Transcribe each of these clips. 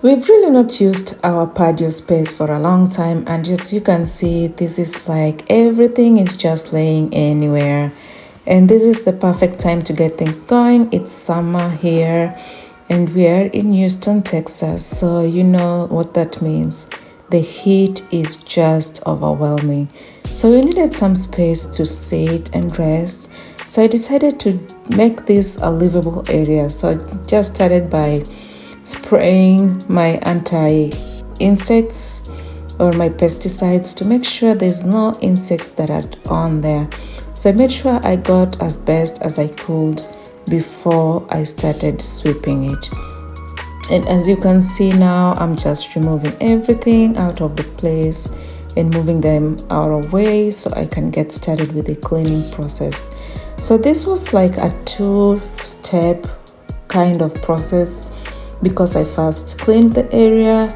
We've really not used our patio space for a long time, and as you can see, this is like everything is just laying anywhere. And this is the perfect time to get things going. It's summer here, and we are in Houston, Texas, so you know what that means. The heat is just overwhelming. So we needed some space to sit and rest. So I decided to make this a livable area. So I just started by spraying my anti-insects or my pesticides to make sure there's no insects that are on there. So I made sure I got as best as I could before I started sweeping it. And as you can see now, I'm just removing everything out of the place and moving them out of the way so I can get started with the cleaning process. So this was like a 2-step kind of process, because I first cleaned the area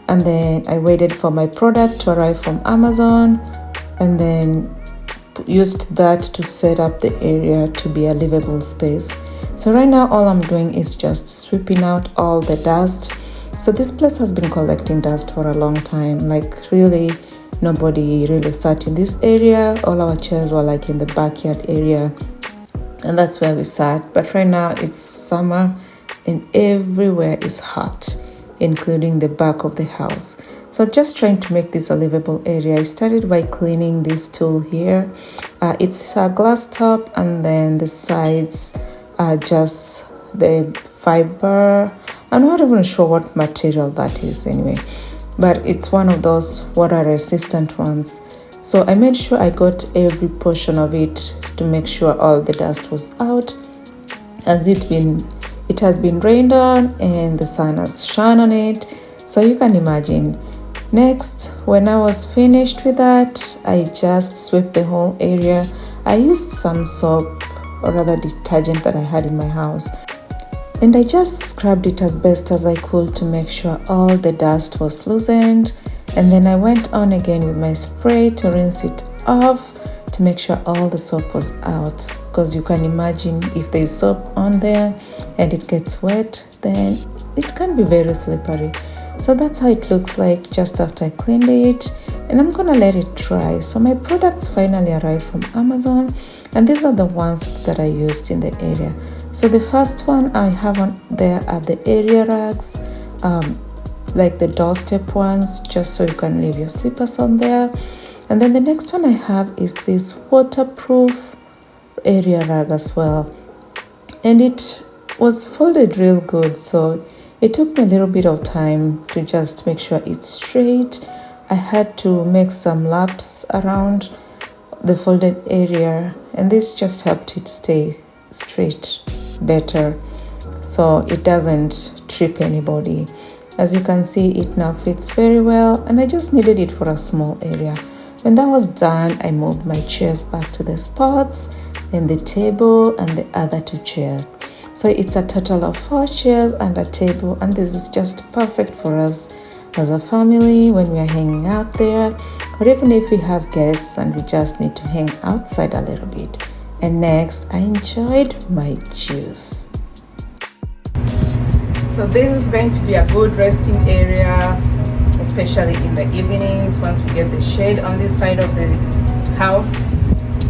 and then I waited for my product to arrive from Amazon and then used that to set up the area to be a livable space. So right now all I'm doing is just sweeping out all the dust. So this place has been collecting dust for a long time, like really nobody really sat in this area. All our chairs were like in the backyard area, and that's where we sat. But right now it's summer and everywhere is hot, including the back of the house. So just trying to make this a livable area, I started by cleaning this tool here. It's a glass top, and then the sides are just the fiber. I'm not even sure what material that is anyway, but it's one of those water resistant ones. So I made sure I got every portion of it to make sure all the dust was out, as it has been rained on and the sun has shone on it. So you can imagine. Next, when I was finished with that, I just swept the whole area. I used some soap or rather detergent that I had in my house, and I just scrubbed it as best as I could to make sure all the dust was loosened. And then I went on again with my spray to rinse it off to make sure all the soap was out, because you can imagine if there's soap on there and it gets wet, then it can be very slippery. So that's how it looks like just after I cleaned it, and I'm gonna let it dry. So my products finally arrived from Amazon, and these are the ones that I used in the area. So the first one I have on there are the area rags, like the doorstep ones, just so you can leave your slippers on there. And then the next one I have is this waterproof area rag as well, and it was folded real good, so it took me a little bit of time to just make sure it's straight. I had to make some laps around the folded area, and this just helped it stay straight better so it doesn't trip anybody. As you can see, it now fits very well, and I just needed it for a small area. When that was done, I moved my chairs back to the spots and the table and the other 2 chairs. So it's a total of 4 chairs and a table, and this is just perfect for us as a family when we are hanging out there, or even if we have guests and we just need to hang outside a little bit. And next, I enjoyed my juice. So this is going to be a good resting area, especially in the evenings once we get the shade on this side of the house.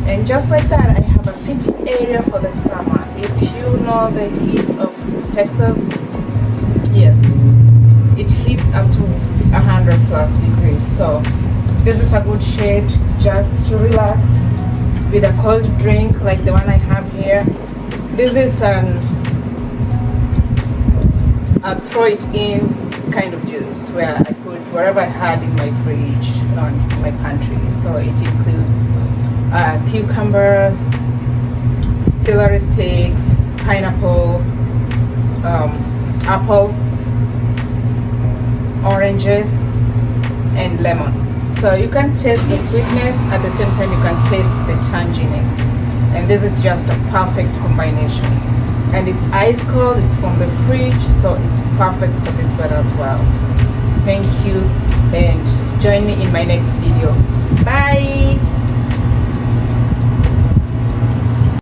And just like that, I have a sitting area for the summer. If you know the heat of Texas, yes, it heats up to 100+ degrees. So this is a good shade just to relax with a cold drink like the one I have here. This is a throw it in kind of juice where I put whatever I had in my fridge or my pantry. So it includes cucumber, celery sticks, pineapple, apples, oranges, and lemon. So you can taste the sweetness, at the same time you can taste the tanginess, and this is just a perfect combination. And it's ice cold, it's from the fridge, so it's perfect for this weather as well. Thank you, and join me in my next video. Bye.